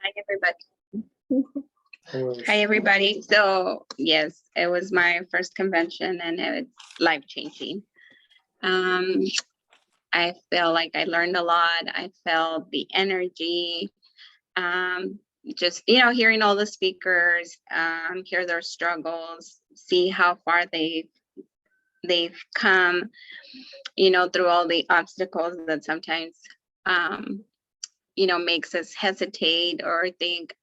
Hi, everybody. Hi, everybody. So, yes, it was my first convention and it's life changing. I feel like I learned a lot. I felt the energy. Um, just, hearing all the speakers, hear their struggles, see how far they've come, through all the obstacles that sometimes, um, makes us hesitate or think,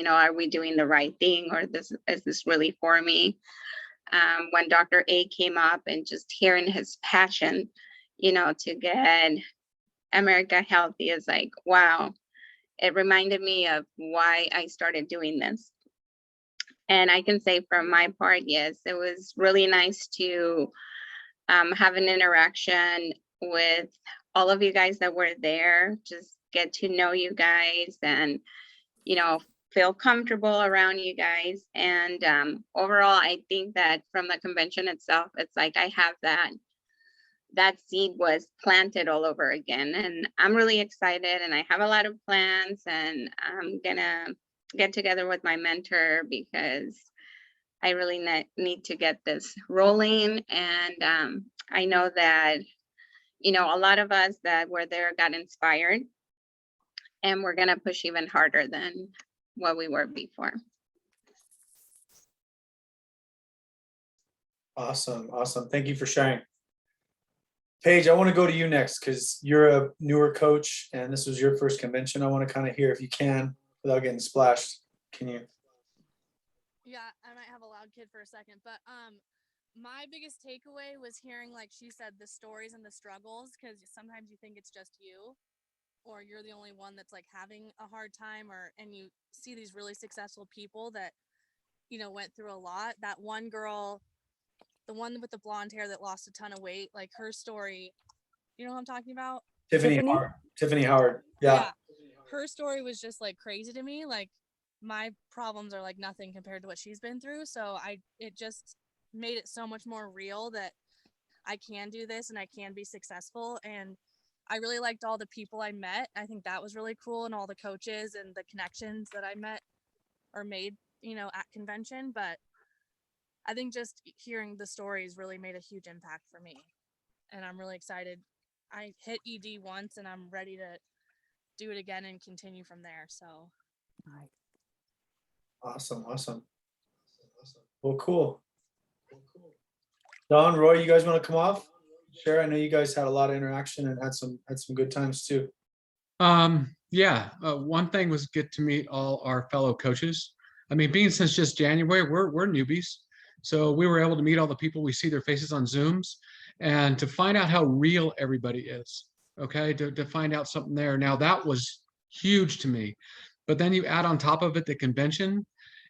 are we doing the right thing, or is this really for me? When Dr. A came up and just hearing his passion, to get America healthy is like, wow. It reminded me of why I started doing this. And I can say from my part, yes, it was really nice to have an interaction with all of you guys that were there, just get to know you guys and, feel comfortable around you guys. And overall, I think that from the convention itself, it's like I have that seed was planted all over again. And I'm really excited and I have a lot of plans, and I'm gonna get together with my mentor because I really need to get this rolling. And I know that, a lot of us that were there got inspired, and we're gonna push even harder than what we were before. Awesome. Thank you for sharing. Paige, I want to go to you next because you're a newer coach and this was your first convention. I want to kind of hear, if you can, without getting splashed. Can you? Yeah, I might have a loud kid for a second, but my biggest takeaway was hearing, like she said, the stories and the struggles, because sometimes you think it's just you, or you're the only one that's like having a hard time, and you see these really successful people that, went through a lot. That one girl, the one with the blonde hair that lost a ton of weight, like her story, you know what I'm talking about? Tiffany Howard. Yeah. Her story was just like crazy to me. Like my problems are like nothing compared to what she's been through. So it just made it so much more real that I can do this and I can be successful. And I really liked all the people I met. I think that was really cool, and all the coaches and the connections that I met or made, at convention. But I think just hearing the stories really made a huge impact for me. And I'm really excited. I hit ED once and I'm ready to do it again and continue from there. So. Awesome. Well, cool. Don, Roy, you guys want to come off? Sure. I know you guys had a lot of interaction and had some good times too. Yeah. One thing was get to meet all our fellow coaches. I mean, being since just January, we're newbies. So we were able to meet all the people. We see their faces on Zooms, and to find out how real everybody is. Okay. To find out something there. Now that was huge to me. But then you add on top of it the convention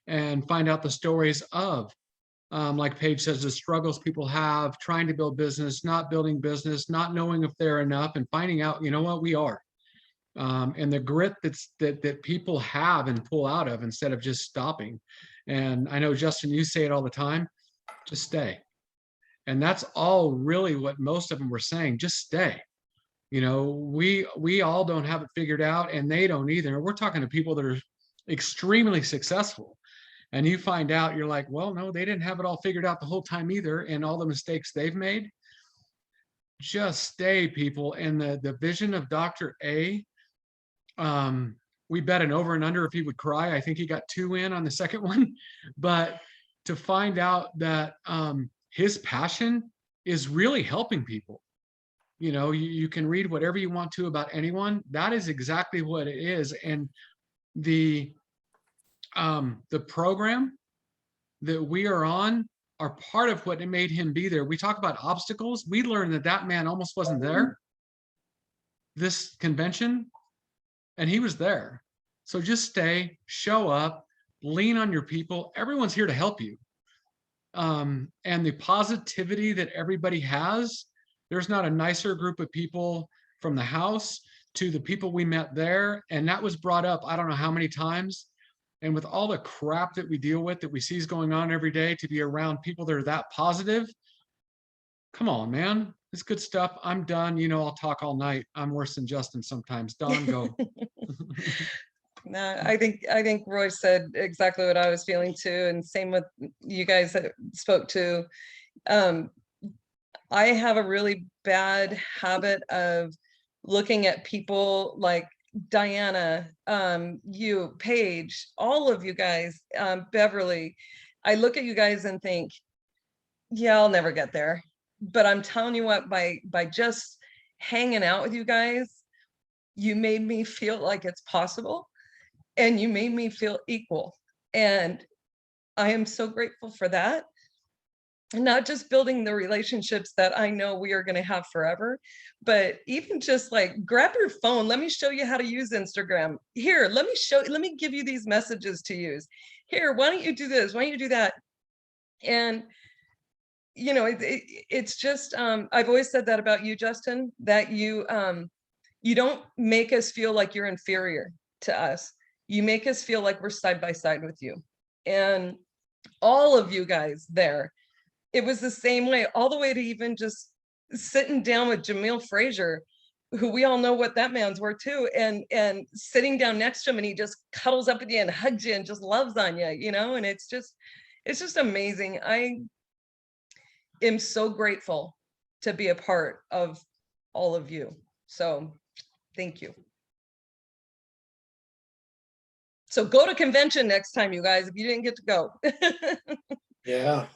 and find out the stories of, like Paige says, the struggles people have trying to build business, not building business, not knowing if they're enough, and finding out, you know what, we are. And the grit that people have and pull out of instead of just stopping. And I know, Justin, you say it all the time, just stay. And that's all really what most of them were saying, just stay. We all don't have it figured out, and they don't either. We're talking to people that are extremely successful. And you find out, you're like, well, no, they didn't have it all figured out the whole time either. And all the mistakes they've made. Just stay, people. And the vision of Dr. A, we bet an over and under if he would cry. I think he got 2 in on the second one. But to find out that his passion is really helping people. You can read whatever you want to about anyone. That is exactly what it is. And the program that we are on are part of what made him be there. We talk about obstacles. We learned that man almost wasn't there this convention, and he was there. So just stay, show up, lean on your people. Everyone's here to help you. And the positivity that everybody has, there's not a nicer group of people from the house to the people we met there. And that was brought up, I don't know how many times. And with all the crap that we deal with, that we see is going on every day, to be around people that are that positive, come on, man. It's good stuff. I'm done. I'll talk all night. I'm worse than Justin sometimes. Don, go. No, I think Roy said exactly what I was feeling too, and same with you guys that spoke to. I have a really bad habit of looking at people like Diana, you, Paige, all of you guys, Beverly. I look at you guys and think, yeah, I'll never get there. But I'm telling you what, by just hanging out with you guys, you made me feel like it's possible, and you made me feel equal. And I am so grateful for that. And not just building the relationships that I know we are going to have forever, but even just like grab your phone. Let me show you how to use Instagram. Here, let me give you these messages to use. Here, why don't you do this? Why don't you do that? And you know, it's just I've always said that about you, Justin, that you don't make us feel like you're inferior to us. You make us feel like we're side by side with you. And all of you guys there, it was the same way, all the way to even just sitting down with Jamil Frazier, who we all know what that man's worth too, and sitting down next to him, and he just cuddles up with you and hugs you and just loves on you, you know. And it's just amazing. I am so grateful to be a part of all of you. So thank you. So go to convention next time, you guys, if you didn't get to go. Yeah.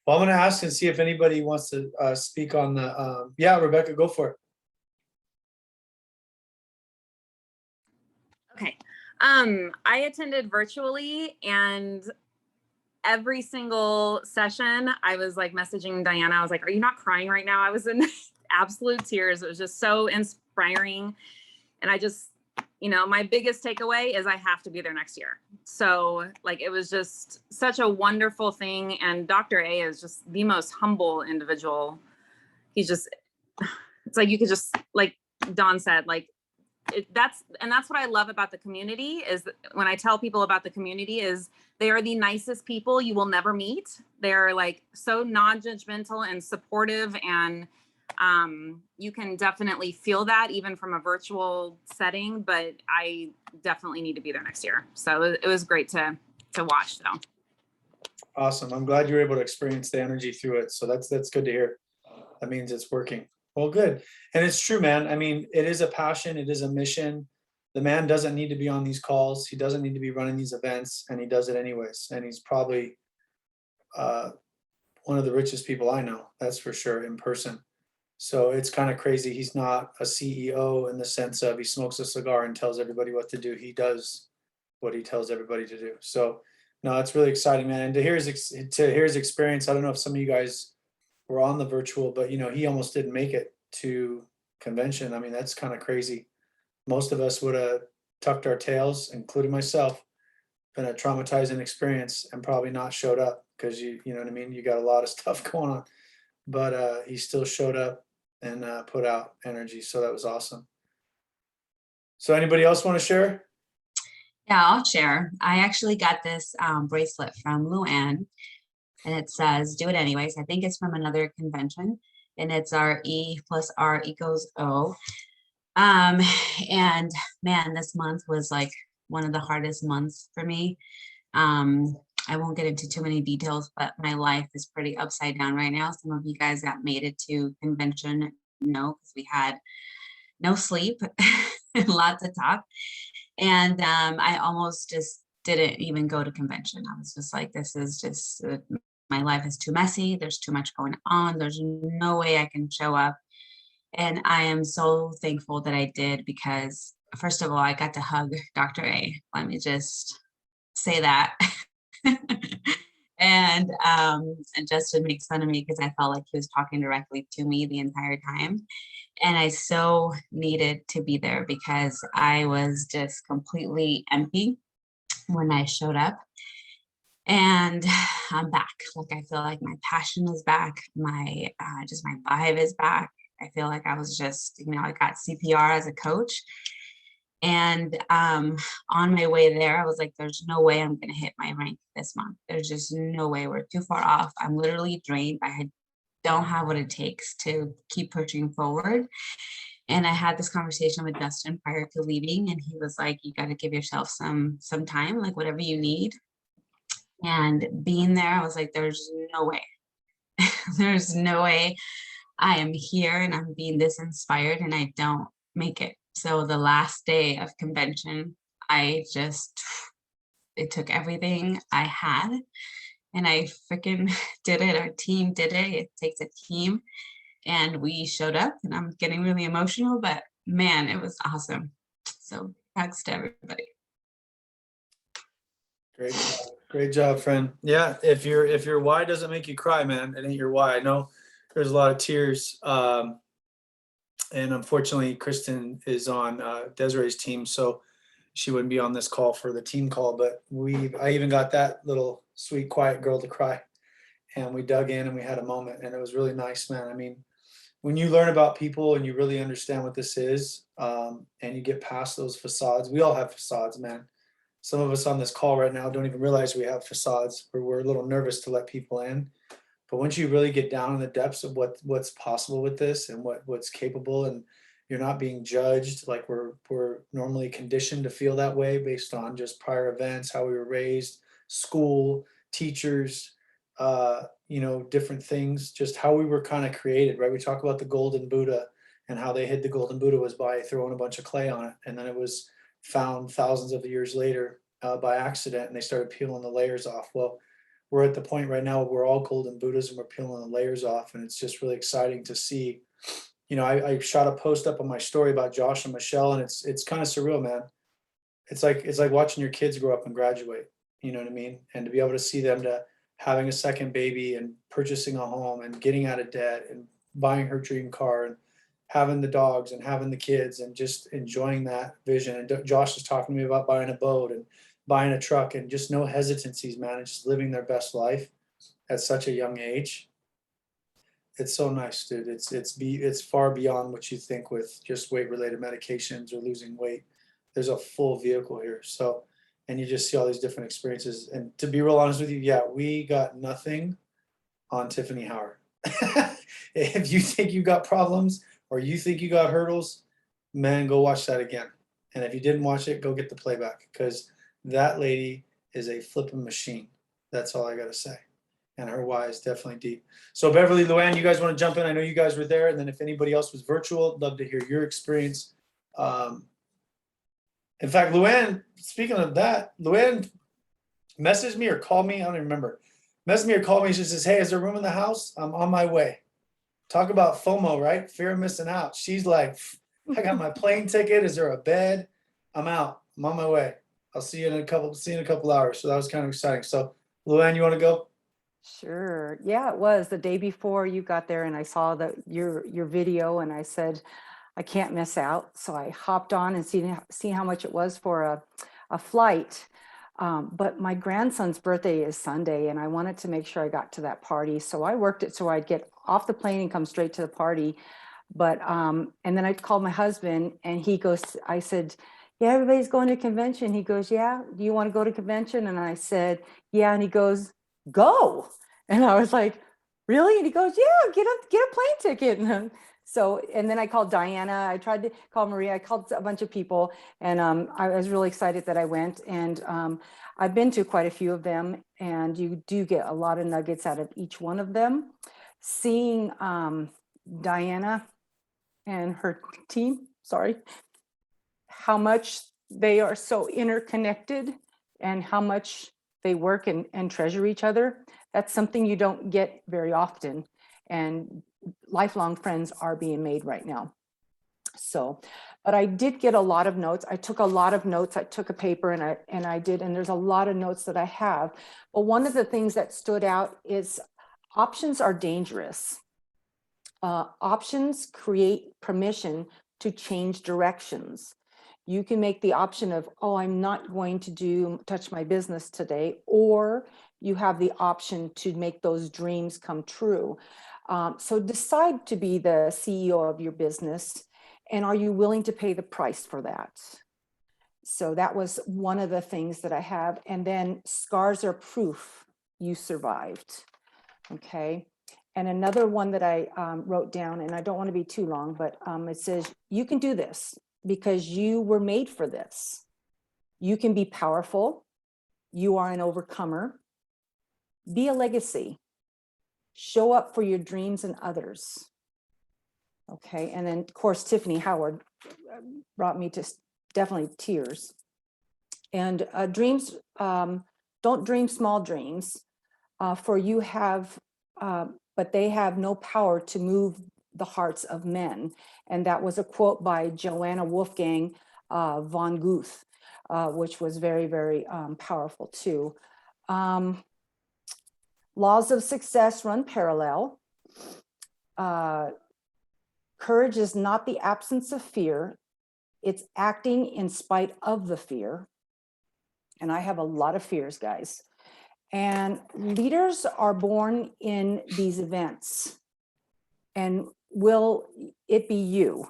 Well, I'm going to ask and see if anybody wants to speak on the, yeah, Rebecca, go for it. Okay. I attended virtually, and every single session I was like messaging Diana. I was like, are you not crying right now? I was in absolute tears. It was just so inspiring. And I just, you know, my biggest takeaway is I have to be there next year. So like, it was just such a wonderful thing. And Dr. A is just the most humble individual. He's just, it's like, you could just, like Dawn said, like, that's what I love about the community, is when I tell people about the community, is they are the nicest people you will never meet. They're like so non-judgmental and supportive, and you can definitely feel that even from a virtual setting, but I definitely need to be there next year. So it was great to watch though. Awesome. I'm glad you were able to experience the energy through it. So that's good to hear. That means it's working. Well, good. And it's true, man. I mean, it is a passion. It is a mission. The man doesn't need to be on these calls. He doesn't need to be running these events, and he does it anyways. And he's probably one of the richest people I know, that's for sure, in person. So it's kind of crazy. He's not a CEO in the sense of he smokes a cigar and tells everybody what to do. He does what he tells everybody to do. So no, it's really exciting, man. And to hear his experience, I don't know if some of you guys were on the virtual, but you know, he almost didn't make it to convention. I mean, that's kind of crazy. Most of us would have tucked our tails, including myself, been a traumatizing experience and probably not showed up, because you know what I mean? You got a lot of stuff going on, but he still showed up and put out energy. So that was awesome. So anybody else want to share? Yeah, I'll share. I actually got this bracelet from Luann, and it says, do it anyways. I think it's from another convention, and it's our E plus R equals O. And man, this month was like one of the hardest months for me. I won't get into too many details, but my life is pretty upside down right now. Some of you guys that made it to convention know, because we had no sleep, lots of talk. And I almost just didn't even go to convention. I was just like, this is just, my life is too messy. There's too much going on. There's no way I can show up. And I am so thankful that I did, because first of all, I got to hug Dr. A. Let me just say that. And Justin makes fun of me because I felt like he was talking directly to me the entire time. And I so needed to be there, because I was just completely empty when I showed up. And I'm back. Like, I feel like my passion is back. My just my vibe is back. I feel like I was just, you know, I got CPR as a coach. And on my way there, I was like, there's no way I'm going to hit my rank this month. There's just no way. We're too far off. I'm literally drained. I don't have what it takes to keep pushing forward. And I had this conversation with Dustin prior to leaving, and he was like, you got to give yourself some time, like whatever you need. And being there, I was like, there's no way. There's no way I am here and I'm being this inspired and I don't make it. So the last day of convention, it took everything I had and I freaking did it. Our team did it. It takes a team. And we showed up, and I'm getting really emotional, but man, it was awesome. So thanks to everybody. Great job, friend. Yeah, if your why doesn't make you cry, man, it ain't your why. I know there's a lot of tears. And unfortunately, Kristen is on Desiree's team, so she wouldn't be on this call for the team call. But I even got that little sweet, quiet girl to cry, and we dug in and we had a moment, and it was really nice, man. I mean, when you learn about people and you really understand what this is, and you get past those facades, we all have facades, man. Some of us on this call right now don't even realize we have facades, or we're a little nervous to let people in. But once you really get down in the depths of what's possible with this and what's capable, and you're not being judged like we're normally conditioned to feel that way based on just prior events, how we were raised, school, teachers, different things, just how we were kind of created, right? We talk about the golden Buddha and how they hid the golden Buddha was by throwing a bunch of clay on it, and then it was found thousands of years later by accident, and they started peeling the layers off. Well, we're at the point right now where we're all golden Buddhas and we're peeling the layers off, and it's just really exciting to see. I shot a post up on my story about Josh and Michelle, and it's kind of surreal, man. It's like watching your kids grow up and graduate. You know what I mean? And to be able to see them to having a second baby and purchasing a home and getting out of debt and buying her dream car and having the dogs and having the kids and just enjoying that vision. And Josh is talking to me about buying a boat and buying a truck, and just no hesitancies, man, and just living their best life at such a young age. It's so nice, dude. It's far beyond what you think with just weight related medications or losing weight. There's a full vehicle here. So, and you just see all these different experiences. And to be real honest with you, yeah, we got nothing on Tiffany Howard. If you think you got problems or you think you got hurdles, man, go watch that again. And if you didn't watch it, go get the playback, because that lady is a flipping machine. That's all I got to say. And her why is definitely deep. So Beverly, Luann, you guys want to jump in? I know you guys were there. And then if anybody else was virtual, I'd love to hear your experience. In fact, Luann, speaking of that, Luann messaged me or called me. I don't even remember. Messaged me or called me. She says, hey, is there room in the house? I'm on my way. Talk about FOMO, right? Fear of missing out. She's like, I got my plane ticket. Is there a bed? I'm out. I'm on my way. I'll see you in a couple hours. So that was kind of exciting. So Luann, you want to go? Sure. Yeah, it was the day before you got there, and I saw your video, and I said, I can't miss out. So I hopped on and see how much it was for a flight. But my grandson's birthday is Sunday, and I wanted to make sure I got to that party. So I worked it so I'd get off the plane and come straight to the party. But and then I called my husband, and I said, yeah, everybody's going to convention. He goes, yeah, do you want to go to convention? And I said, yeah. And he goes, go. And I was like, really? And he goes, yeah, get a plane ticket. And then I called Diana. I tried to call Maria. I called a bunch of people, and I was really excited that I went. And I've been to quite a few of them, and you do get a lot of nuggets out of each one of them. Seeing Diana and her team, how much they are so interconnected and how much they work and treasure each other. That's something you don't get very often. And lifelong friends are being made right now. So, but I did get a lot of notes. I took a lot of notes. I took a paper and there's a lot of notes that I have. But one of the things that stood out is options are dangerous. Options create permission to change directions. You can make the option of, oh, I'm not going to touch my business today, or you have the option to make those dreams come true. So decide to be the CEO of your business, and are you willing to pay the price for that? So that was one of the things that I have. And then scars are proof you survived. Okay. And another one that I wrote down, and I don't want to be too long, but it says, you can do this because you were made for this. You can be powerful. You are an overcomer. Be a legacy. Show up for your dreams and others. Okay, and then of course, Tiffany Howard brought me to definitely tears. And dreams, don't dream small dreams, for you have, but they have no power to move the hearts of men. And that was a quote by Joanna Wolfgang von Guth, which was very, very powerful too. Laws of success run parallel. Courage is not the absence of fear. It's acting in spite of the fear. And I have a lot of fears, guys. And leaders are born in these events. And will it be you?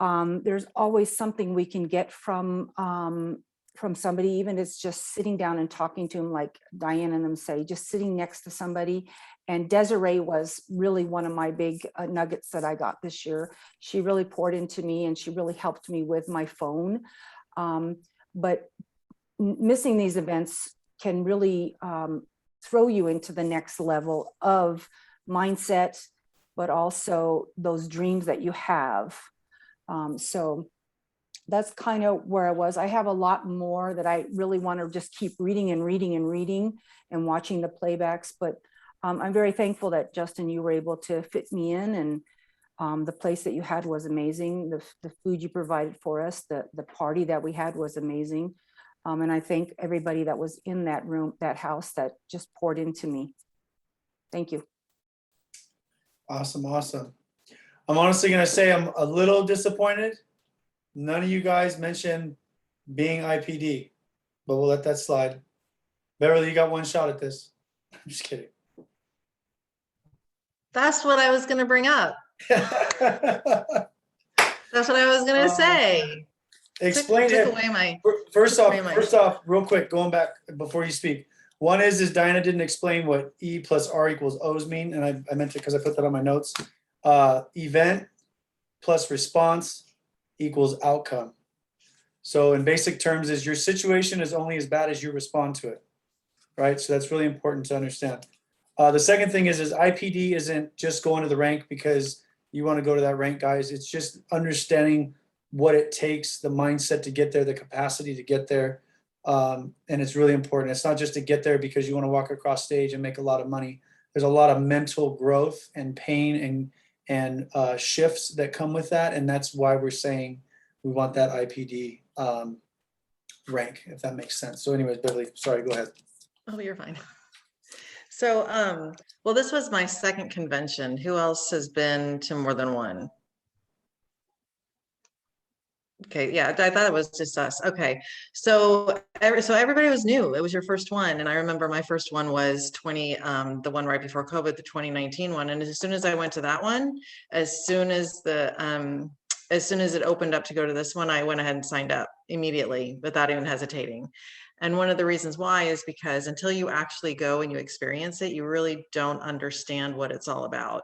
There's always something we can get from somebody, even if it's just sitting down and talking to them, like Diane and them say, just sitting next to somebody. And Desiree was really one of my big nuggets that I got this year. She really poured into me and she really helped me with my phone. But missing these events can really throw you into the next level of mindset, but also those dreams that you have. So that's kind of where I was. I have a lot more that I really want to just keep reading and reading and reading and watching the playbacks. But I'm very thankful that Justin, you were able to fit me in, and the place that you had was amazing. The food you provided for us, the party that we had was amazing. And I thank everybody that was in that room, that house, that just poured into me. Thank you. Awesome, awesome. I'm honestly gonna say I'm a little disappointed. None of you guys mentioned being IPD, but we'll let that slide. Beverly, you got one shot at this. I'm just kidding. That's what I was going to bring up. That's what I was going to say. Explain Took it. away my. First took away my- off, real quick, going back before you speak. One is Diana didn't explain what E plus R equals O's mean, and I meant it because I put that on my notes. Event plus response equals outcome. So in basic terms is your situation is only as bad as you respond to it, right? So that's really important to understand. The second thing is IPD isn't just going to the rank because you want to go to that rank, guys. It's just understanding what it takes, the mindset to get there, the capacity to get there. And it's really important. It's not just to get there because you want to walk across stage and make a lot of money. There's a lot of mental growth and pain and shifts that come with that. And that's why we're saying we want that IPD rank, if that makes sense. So anyways, Beverly, sorry, go ahead. Oh, you're fine. So, well, this was my second convention. Who else has been to more than one? Okay, yeah, I thought it was just us. Okay, so everybody was new. It was your first one, and I remember my first one was the one right before COVID, the 2019 one. And as soon as I went to that one, as soon as it opened up to go to this one, I went ahead and signed up immediately without even hesitating. And one of the reasons why is because until you actually go and you experience it, you really don't understand what it's all about.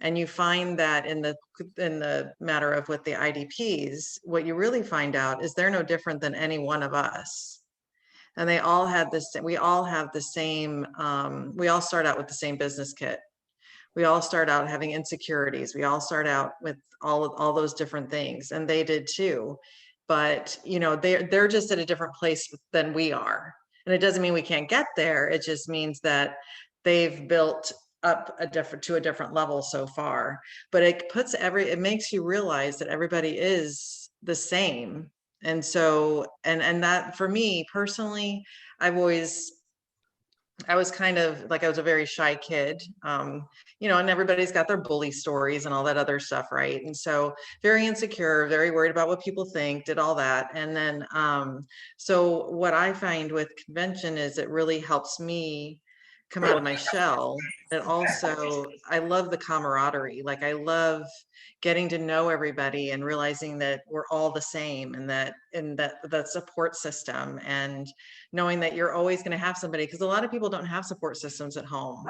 And you find that in the matter of with the IDPs, what you really find out is they're no different than any one of us. And they all have this, we all have the same, we all start out with the same business kit. We all start out having insecurities. We all start out with all those different things, and they did too. But you know, they're just at a different place than we are. And it doesn't mean we can't get there. It just means that they've built up to a different level so far. But it makes you realize that everybody is the same. And so, and that for me personally, I was kind of like, I was a very shy kid, you know, and everybody's got their bully stories and all that other stuff, right? And so very insecure, very worried about what people think, did all that. And then, so what I find with convention is it really helps me come out of my shell. It also, I love the camaraderie. Like I love getting to know everybody and realizing that we're all the same, and that support system, and knowing that you're always going to have somebody, because a lot of people don't have support systems at home.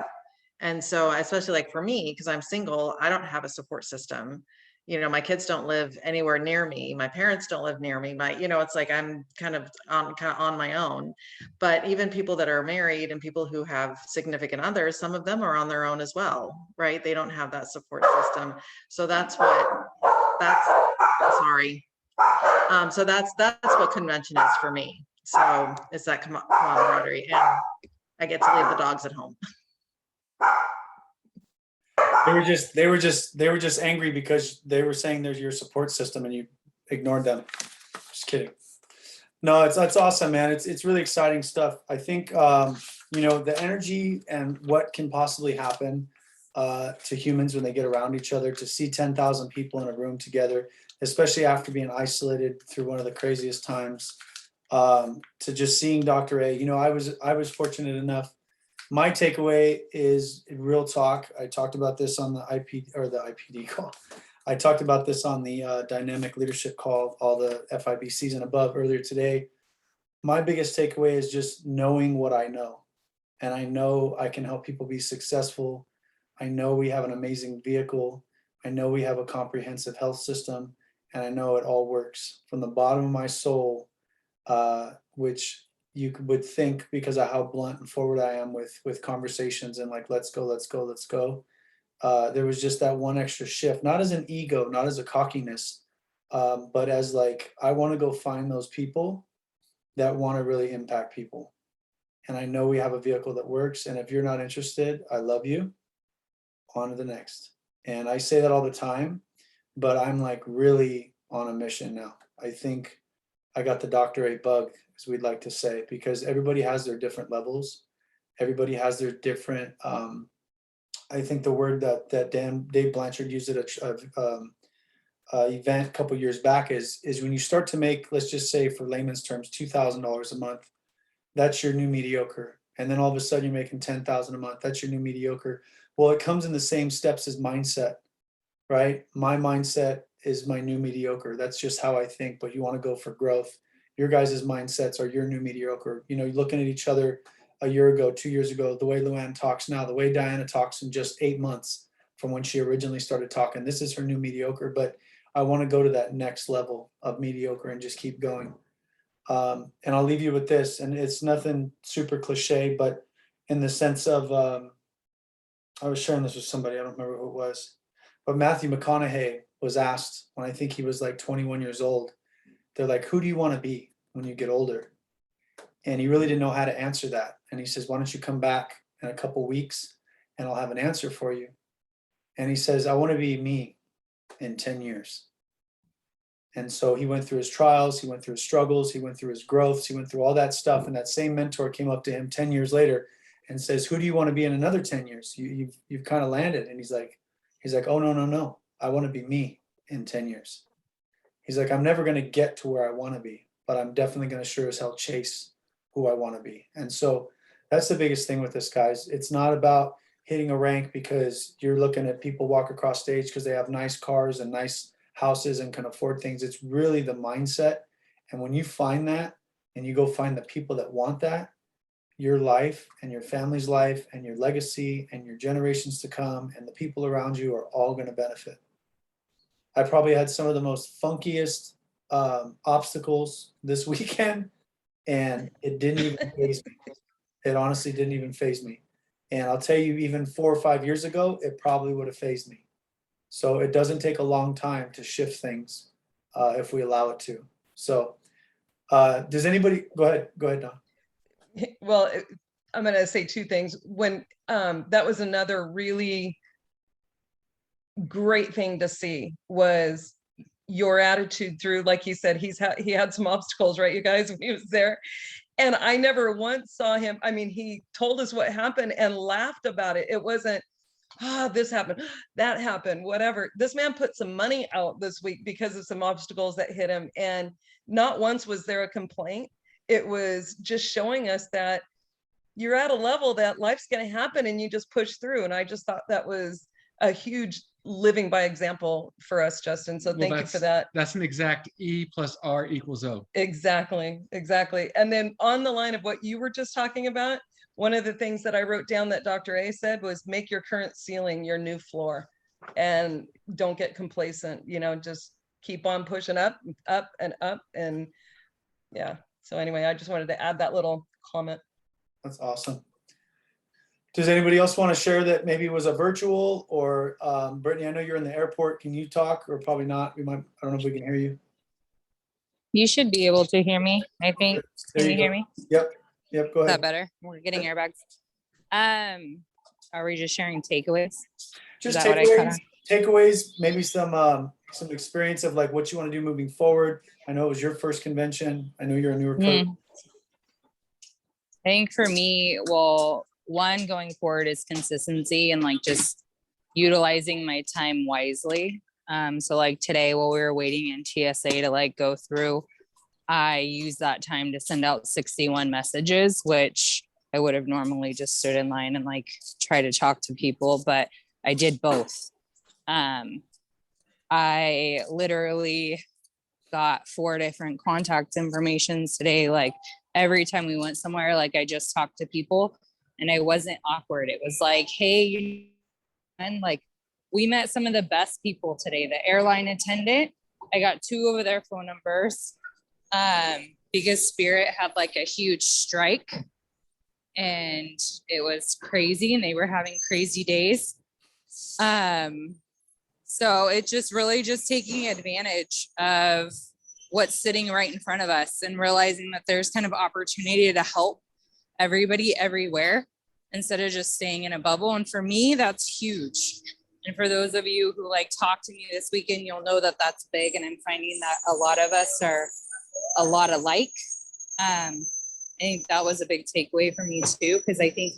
And so, especially like for me, because I'm single, I don't have a support system. You know, my kids don't live anywhere near me. My parents don't live near me. It's like I'm kind of on my own. But even people that are married and people who have significant others, some of them are on their own as well, right? They don't have that support system. So that's sorry. So that's what convention is for me. So it's that camaraderie, and I get to leave the dogs at home. They were just angry because they were saying there's your support system and you ignored them. Just kidding. No, it's awesome, man. It's really exciting stuff. I think the energy and what can possibly happen to humans when they get around each other, to see 10,000 people in a room together, especially after being isolated through one of the craziest times, to just seeing Dr. A. I was fortunate enough. My takeaway is real talk. I talked about this on the IPD call. I talked about this on the dynamic leadership call, all the FIBCs and above earlier today. My biggest takeaway is just knowing what I know. And I know I can help people be successful. I know we have an amazing vehicle. I know we have a comprehensive health system. And I know it all works from the bottom of my soul, which you would think, because of how blunt and forward I am with conversations and like, let's go. There was just that one extra shift, not as an ego, not as a cockiness, but as like, I want to go find those people that want to really impact people. And I know we have a vehicle that works. And if you're not interested, I love you. On to the next. And I say that all the time, but I'm like really on a mission now. I think I got the Dr. A bug, as we'd like to say, because everybody has their different levels. Everybody has their different, I think the word that Dave Blanchard used at a event a couple years back is when you start to make, let's just say for layman's terms, $2,000 a month, that's your new mediocre. And then all of a sudden you're making 10,000 a month, that's your new mediocre. Well, it comes in the same steps as mindset, right? My mindset is my new mediocre. That's just how I think, but you want to go for growth. Your guys' mindsets are your new mediocre. You're looking at each other a year ago, 2 years ago, the way Luann talks now, the way Diana talks in just 8 months from when she originally started talking. This is her new mediocre, but I want to go to that next level of mediocre and just keep going. And I'll leave you with this, and it's nothing super cliche, but in the sense of, I was sharing this with somebody, I don't remember who it was, but Matthew McConaughey was asked when I think he was like 21 years old, they're like, who do you want to be when you get older? And he really didn't know how to answer that. And he says, why don't you come back in a couple weeks and I'll have an answer for you. And he says, I want to be me in 10 years. And so he went through his trials, he went through his struggles, he went through his growths, he went through all that stuff. And that same mentor came up to him 10 years later and says, who do you want to be in another 10 years? You've kind of landed. And he's like, oh, no. I want to be me in 10 years. He's like, I'm never going to get to where I want to be, but I'm definitely going to sure as hell chase who I want to be. And so that's the biggest thing with this, guys. It's not about hitting a rank because you're looking at people walk across stage because they have nice cars and nice houses and can afford things. It's really the mindset. And when you find that and you go find the people that want that, your life and your family's life and your legacy and your generations to come and the people around you are all going to benefit. I probably had some of the most funkiest obstacles this weekend, and it didn't even faze me. It honestly didn't even faze me. And I'll tell you, even 4 or 5 years ago, it probably would have fazed me. So it doesn't take a long time to shift things if we allow it to. So does anybody, go ahead, Don. Well, I'm going to say 2 things. When that was another really great thing to see was your attitude through, like you said, he had some obstacles, right, you guys, when he was there. And I never once saw him. I mean, he told us what happened and laughed about it. It wasn't, this happened, that happened, whatever. This man put some money out this week because of some obstacles that hit him. And not once was there a complaint. It was just showing us that you're at a level that life's going to happen and you just push through. And I just thought that was a huge living by example for us, Justin. So thank you for that. That's an exact E plus R equals O. Exactly. And then on the line of what you were just talking about, one of the things that I wrote down that Dr. A said was make your current ceiling your new floor, and don't get complacent, you know, just keep on pushing up, up and up. And yeah, so anyway, I just wanted to add that little comment. That's awesome. Does anybody else want to share that maybe it was a virtual, or Brittany, I know you're in the airport. Can you talk, or probably not? We might, I don't know if we can hear you. You should be able to hear me, I think. There Can you you hear go. me? Yep. Yep. Go Is that ahead. better? We're getting airbags. Are we just sharing takeaways? Just that what I cut takeaways, maybe some experience of like what you want to do moving forward. I know it was your first convention. I know you're a newer coach. I think for me, well, one going forward is consistency and like just utilizing my time wisely. So like today while we were waiting in TSA to like go through, I used that time to send out 61 messages, which I would have normally just stood in line and like try to talk to people, but I did both. I literally got 4 different contact informations today. Like every time we went somewhere, like I just talked to people and I wasn't awkward. It was like, hey, and like we met some of the best people today. The airline attendant, I got 2 of their phone numbers because Spirit had like a huge strike and it was crazy and they were having crazy days. So it's just really just taking advantage of what's sitting right in front of us and realizing that there's kind of opportunity to help everybody everywhere instead of just staying in a bubble. And for me, that's huge. And for those of you who like talk to me this weekend, you'll know that that's big. And I'm finding that a lot of us are a lot alike. I think that was a big takeaway for me too, because I think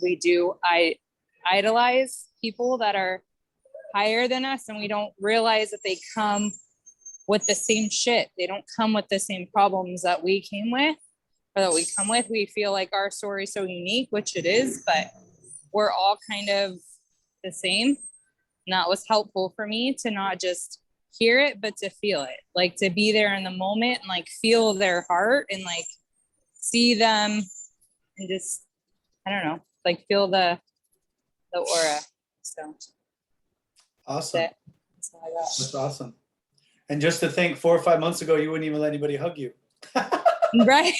I idolize people that are higher than us and we don't realize that they come with the same shit. They don't come with the same problems that we came with or that we come with. We feel like our story is so unique, which it is, but we're all kind of the same. And that was helpful for me to not just hear it, but to feel it, like to be there in the moment and like feel their heart and like see them and just, I don't know, like feel the aura. So Awesome. that's all I got. That's awesome. And just to think 4 or 5 months ago, you wouldn't even let anybody hug you. Right.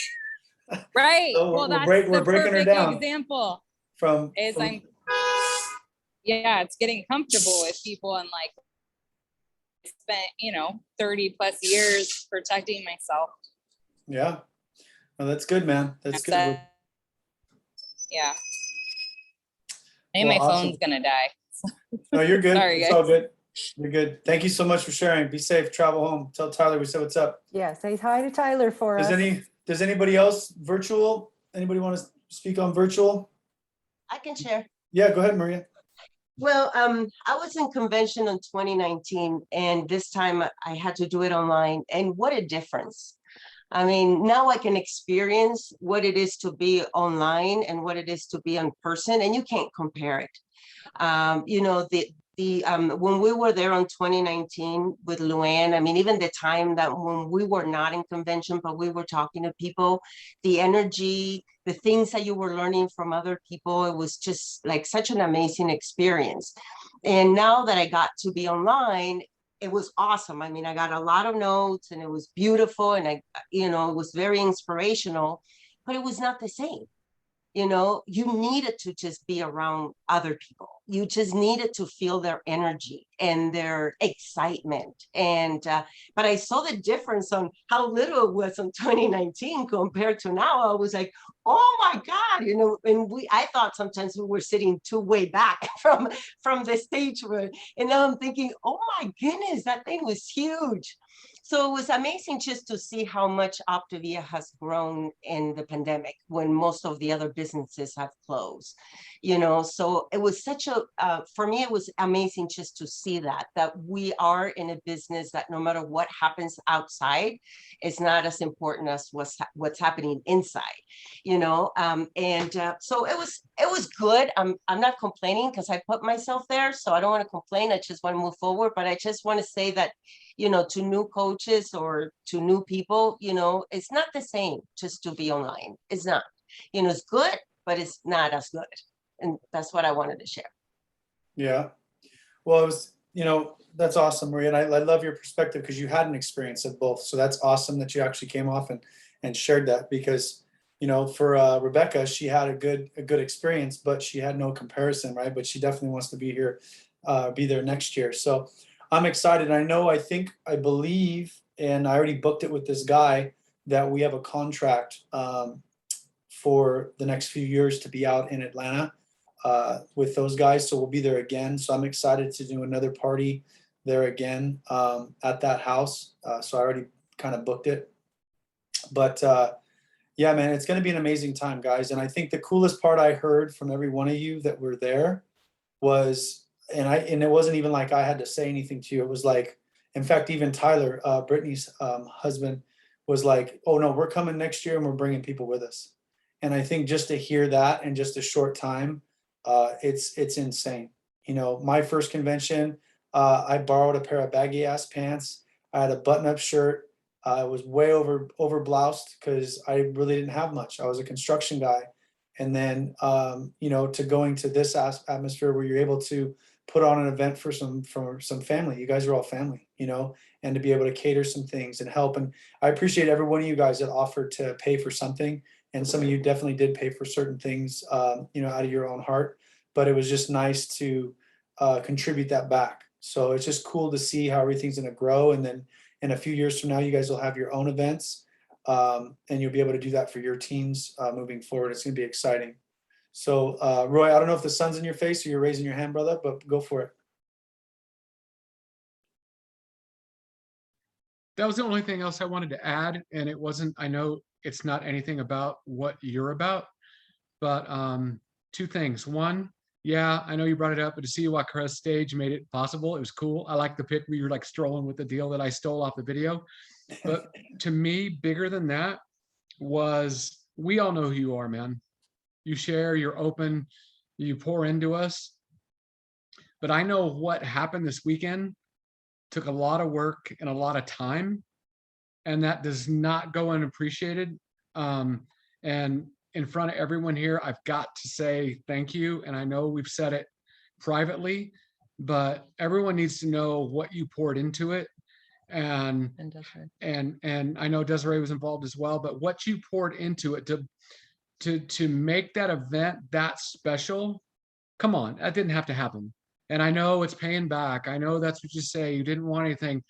Right. So Well, that's we're the breaking her perfect down example. from it's getting comfortable with people and like spent, 30 plus years protecting myself. Yeah. Well, that's good, man. That's good. Yeah. I think Well, my awesome. phone's gonna die. No, you're good. Sorry, It's guys. all good. You're good. Thank you so much for sharing. Be safe. Travel home. Tell Tyler we said what's up. Yeah, say hi to Tyler for us. Does anybody else virtual? Anybody want to speak on virtual? I can share. Yeah, go ahead, Maria. Well, I was in convention in 2019, and this time I had to do it online. And what a difference. I mean, now I can experience what it is to be online and what it is to be in person, and you can't compare it. When we were there in 2019 with Luann, I mean, even the time that when we were not in convention, but we were talking to people, the energy, the things that you were learning from other people, it was just like such an amazing experience. And now that I got to be online, it was awesome. I mean, I got a lot of notes and it was beautiful and it was very inspirational, but it was not the same. You needed to just be around other people. You just needed to feel their energy and their excitement. And but I saw the difference on how little it was in 2019 compared to now. I was like, oh my God, and I thought sometimes we were sitting too way back from the stage. And now I'm thinking, oh my goodness, that thing was huge. So it was amazing just to see how much Optavia has grown in the pandemic when most of the other businesses have closed, so it was for me, it was amazing just to see that we are in a business that no matter what happens outside, it's not as important as what's happening inside, so it was good. I'm not complaining because I put myself there, so I don't want to complain. I just want to move forward, but I just want to say that, to new coaches or to new people, it's not the same just to be online. It's not, it's good, but it's not as good. And that's what I wanted to share. Yeah. Well, it was, that's awesome, Maria. And I love your perspective because you had an experience of both. So that's awesome that you actually came off and shared that because, for Rebecca, she had a good experience, but she had no comparison, right? But she definitely wants to be here, be there next year. So I'm excited. I believe, and I already booked it with this guy, that we have a contract for the next few years to be out in Atlanta with those guys. So we'll be there again. So I'm excited to do another party there again at that house. So I already kind of booked it. But yeah, man, it's going to be an amazing time, guys. And I think the coolest part I heard from every one of you that were there was, and it wasn't even like I had to say anything to you. It was like, in fact, even Tyler, Brittany's husband, was like, "Oh no, we're coming next year and we're bringing people with us." And I think just to hear that in just a short time, it's insane. My first convention, I borrowed a pair of baggy ass pants. I had a button-up shirt. I was way over bloused because I really didn't have much. I was a construction guy. And then, to going to this atmosphere where you're able to put on an event for some family. You guys are all family, and to be able to cater some things and help. And I appreciate every one of you guys that offered to pay for something. And some of you definitely did pay for certain things, out of your own heart. But it was just nice to contribute that back. So it's just cool to see how everything's going to grow. And then in a few years from now, you guys will have your own events. And you'll be able to do that for your teams moving forward. It's going to be exciting. So, Roy, I don't know if the sun's in your face or you're raising your hand, brother, but go for it. That was the only thing else I wanted to add. And it wasn't, I know it's not anything about what you're about, but two things. One, yeah, I know you brought it up, but to see you walk across stage made it possible. It was cool. I like the pic where you're like strolling with the deal that I stole off the video. But to me, bigger than that was, we all know who you are, man. You share, you're open, you pour into us. But I know what happened this weekend took a lot of work and a lot of time, and that does not go unappreciated. And in front of everyone here, I've got to say thank you. And I know we've said it privately, but everyone needs to know what you poured into it. And I know Desiree was involved as well, but what you poured into it to make that event that special, come on, that didn't have to happen. And I know it's paying back. I know that's what you say. You didn't want anything,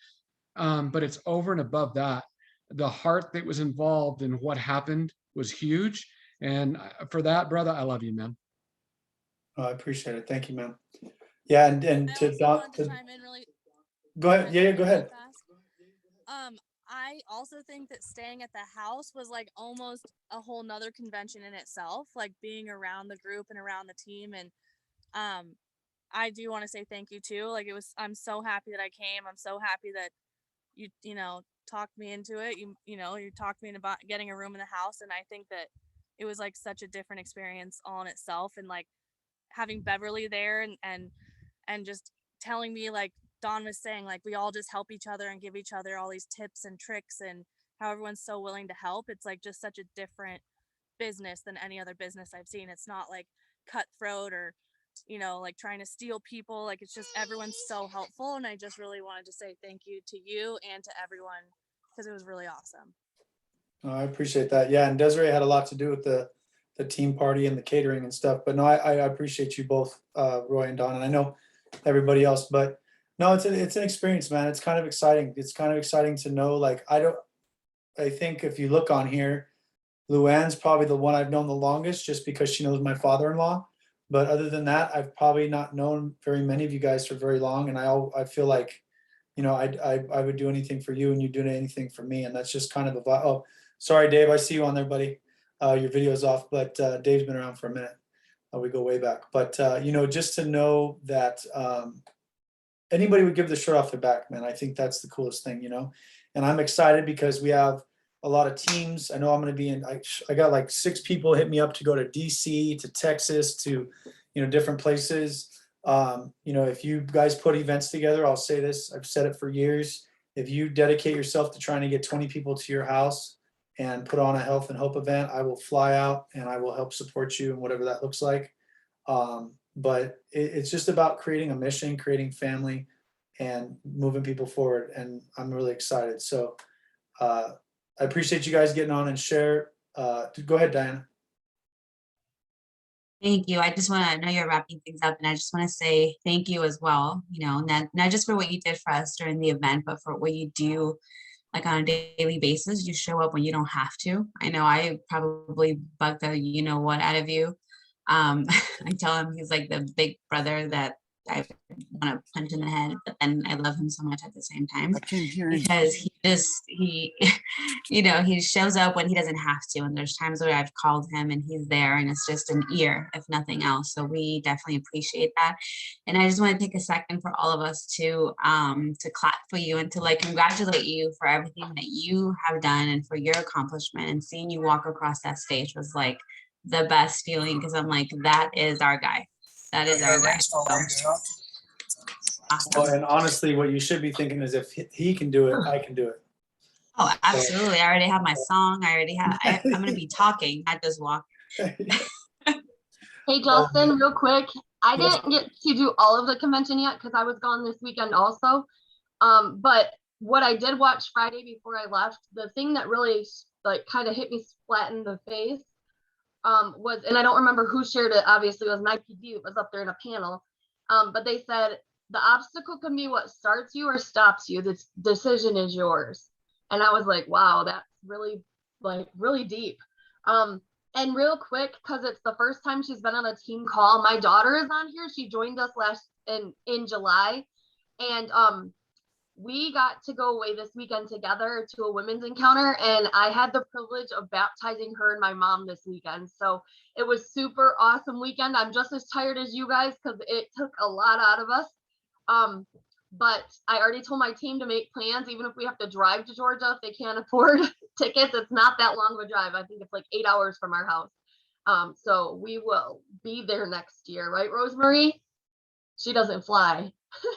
but it's over and above that. The heart that was involved in what happened was huge. And for that, brother, I love you, man. Oh, I appreciate it. Thank you, man. Yeah, and I to also Don, wanted to chime in really. go ahead. Yeah, go ahead. Fast. I also think that staying at the house was like almost a whole nother convention in itself, like being around the group and around the team. And I do want to say thank you too. Like I'm so happy that I came. I'm so happy that you talked me into it. You talked me about getting a room in the house. And I think that it was like such a different experience all in itself. And like having Beverly there and just telling me, like Dawn was saying, like we all just help each other and give each other all these tips and tricks and how everyone's so willing to help. It's like just such a different business than any other business I've seen. It's not like cutthroat or like trying to steal people. Like it's just everyone's so helpful. And I just really wanted to say thank you to you and to everyone because it was really awesome. Oh, I appreciate that. Yeah, and Desiree had a lot to do with the team party and the catering and stuff. But no, I appreciate you both, Roy and Don, and I know everybody else. But no, it's an experience, man. It's kind of exciting. It's kind of exciting to know. Like I think if you look on here, Luann's probably the one I've known the longest, just because she knows my father-in-law. But other than that, I've probably not known very many of you guys for very long, and I feel like, I would do anything for you, and you do anything for me, and that's just kind of a vibe. Oh, sorry, Dave, I see you on there, buddy. Your video's off, but Dave's been around for a minute. We go way back, but just to know that anybody would give the shirt off their back, man. I think that's the coolest thing, and I'm excited because we have a lot of teams. I know I'm going to be in, I got like 6 people hit me up to go to DC, to Texas, to, different places. If you guys put events together, I'll say this, I've said it for years. If you dedicate yourself to trying to get 20 people to your house and put on a health and hope event, I will fly out and I will help support you in whatever that looks like. But it's just about creating a mission, creating family, and moving people forward. And I'm really excited. So I appreciate you guys getting on and share. Go ahead, Diana. Thank you. I just want to, I know you're wrapping things up, and I just want to say thank you as well. You know, not just for what you did for us during the event, but for what you do like on a daily basis. You show up when you don't have to. I know I probably bugged the you know what out of you. I tell him he's like the big brother that I want to punch in the head, but then I love him so much at the same time because he you know, he shows up when he doesn't have to. And there's times where I've called him and he's there, and it's just an ear, if nothing else. So we definitely appreciate that. And I just want to take a second for all of us to clap for you and to like congratulate you for everything that you have done and for your accomplishment. And seeing you walk across that stage was like the best feeling, because I'm like, that is our guy. That is our guy. So, awesome. Well, and honestly, what you should be thinking is if he can do it, I can do it. Oh, absolutely. I already have my song. I already have, I'm going to be talking, not just walking. Hey, Justin, real quick. I didn't get to do all of the convention yet because I was gone this weekend also. But what I did watch Friday before I left, the thing that really like kind of hit me flat in the face was, and I don't remember who shared it, obviously it was an IPD, it was up there in a panel. But they said, the obstacle can be what starts you or stops you. The decision is yours. And I was like, wow, that's really really deep. And real quick, because it's the first time she's been on a team call, my daughter is on here. She joined us in July. And we got to go away this weekend together to a women's encounter, and I had the privilege of baptizing her and my mom this weekend. So it was super awesome weekend. I'm just as tired as you guys because it took a lot out of us. But I already told my team to make plans, even if we have to drive to Georgia, if they can't afford tickets. It's not that long of a drive. I think it's like 8 hours from our house. So we will be there next year, right, Rosemary? She doesn't fly.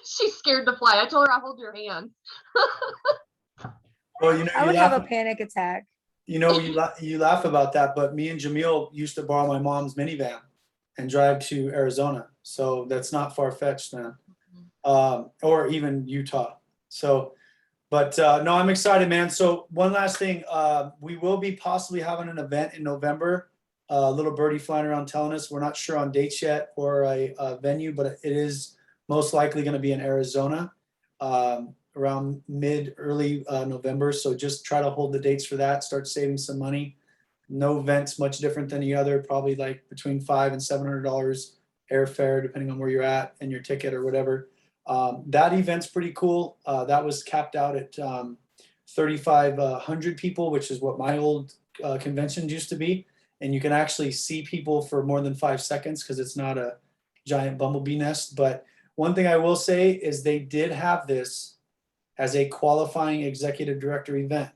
She's scared to fly. I told her I'll hold your hand. Well, you know, I would have a panic attack. You know, you laugh about that, but me and Jamil used to borrow my mom's minivan and drive to Arizona. So that's not far-fetched, man. Or even Utah. So, but no, I'm excited, man. So one last thing, we will be possibly having an event in November. Little birdie flying around telling us, we're not sure on dates yet or a venue, but it is most likely going to be in Arizona around early November. So just try to hold the dates for that. Start saving some money. No event's much different than the other. Probably like between $500 and $700 airfare, depending on where you're at and your ticket or whatever. That event's pretty cool. That was capped out at 3,500 people, which is what my old conventions used to be. And you can actually see people for more than 5 seconds because it's not a giant bumblebee nest. But one thing I will say is they did have this as a qualifying executive director event.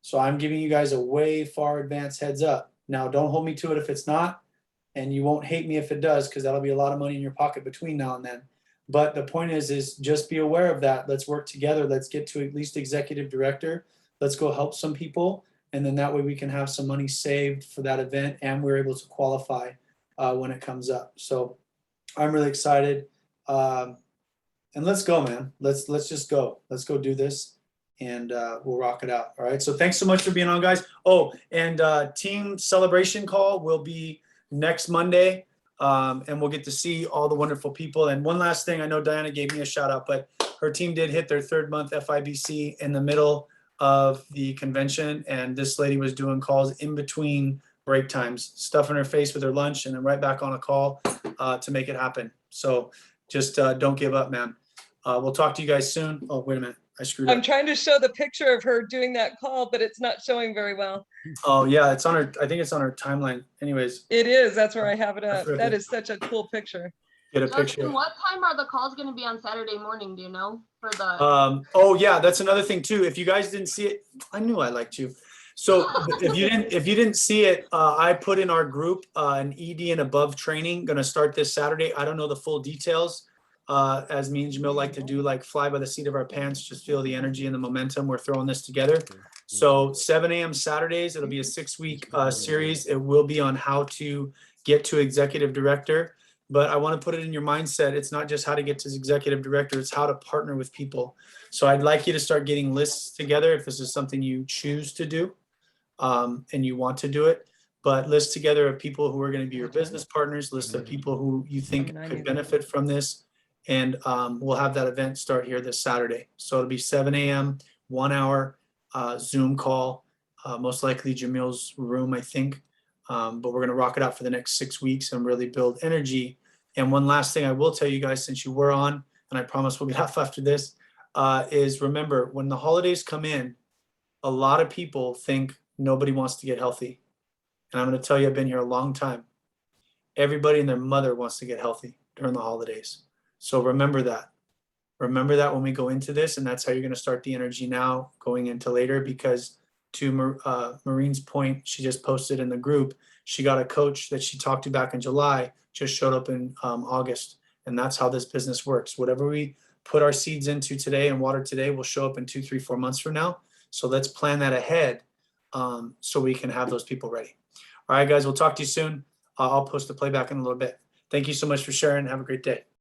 So I'm giving you guys a way far advanced heads up. Now, don't hold me to it if it's not, and you won't hate me if it does, because that'll be a lot of money in your pocket between now and then. But the point is just be aware of that. Let's work together. Let's get to at least executive director. Let's go help some people. And then that way we can have some money saved for that event, and we're able to qualify when it comes up. So I'm really excited. And let's go, man. Let's just go. Let's go do this, and we'll rock it out. All right. So thanks so much for being on, guys. Oh, and team celebration call will be next Monday. And we'll get to see all the wonderful people. And one last thing, I know Diana gave me a shout out, but her team did hit their 3rd month FIBC in the middle of the convention. And this lady was doing calls in between break times, stuffing her face with her lunch, and then right back on a call to make it happen. So just don't give up, man. We'll talk to you guys soon. Oh, wait a minute. I screwed up. I'm trying to show the picture of her doing that call, but it's not showing very well. Oh yeah, it's on her. I think it's on her timeline. Anyways. It is. That's where I have it up. That is such a cool picture. Get a Justin, picture. what time are the calls going to be on Saturday morning? Do you know? For the Oh yeah, that's another thing too. If you guys didn't see it, I knew I liked you. So if you didn't see it, I put in our group an ED and above training. Going to start this Saturday. I don't know the full details. As me and Jamil like to do, like fly by the seat of our pants, just feel the energy and the momentum. We're throwing this together. So 7 a.m. Saturdays, it'll be a 6-week series. It will be on how to get to executive director. But I want to put it in your mindset. It's not just how to get to executive director, it's how to partner with people. So I'd like you to start getting lists together if this is something you choose to do and you want to do it. But list together of people who are going to be your business partners, list of people who you think could benefit from this. And we'll have that event start here this Saturday. So it'll be 7 a.m., 1 hour Zoom call, most likely Jamil's room, I think. But we're going to rock it out for the next 6 weeks and really build energy. And one last thing I will tell you guys, since you were on, and I promise we'll get off after this, is remember, when the holidays come in, a lot of people think nobody wants to get healthy. And I'm going to tell you, I've been here a long time. Everybody and their mother wants to get healthy during the holidays. So remember that. Remember that when we go into this, and that's how you're going to start the energy now going into later, because to Maureen's point, she just posted in the group, she got a coach that she talked to back in July, just showed up in August. And that's how this business works. Whatever we put our seeds into today and water today will show up in 2, 3, 4 months from now. So let's plan that ahead so we can have those people ready. All right, guys, we'll talk to you soon. I'll post the playback in a little bit. Thank you so much for sharing. Have a great day.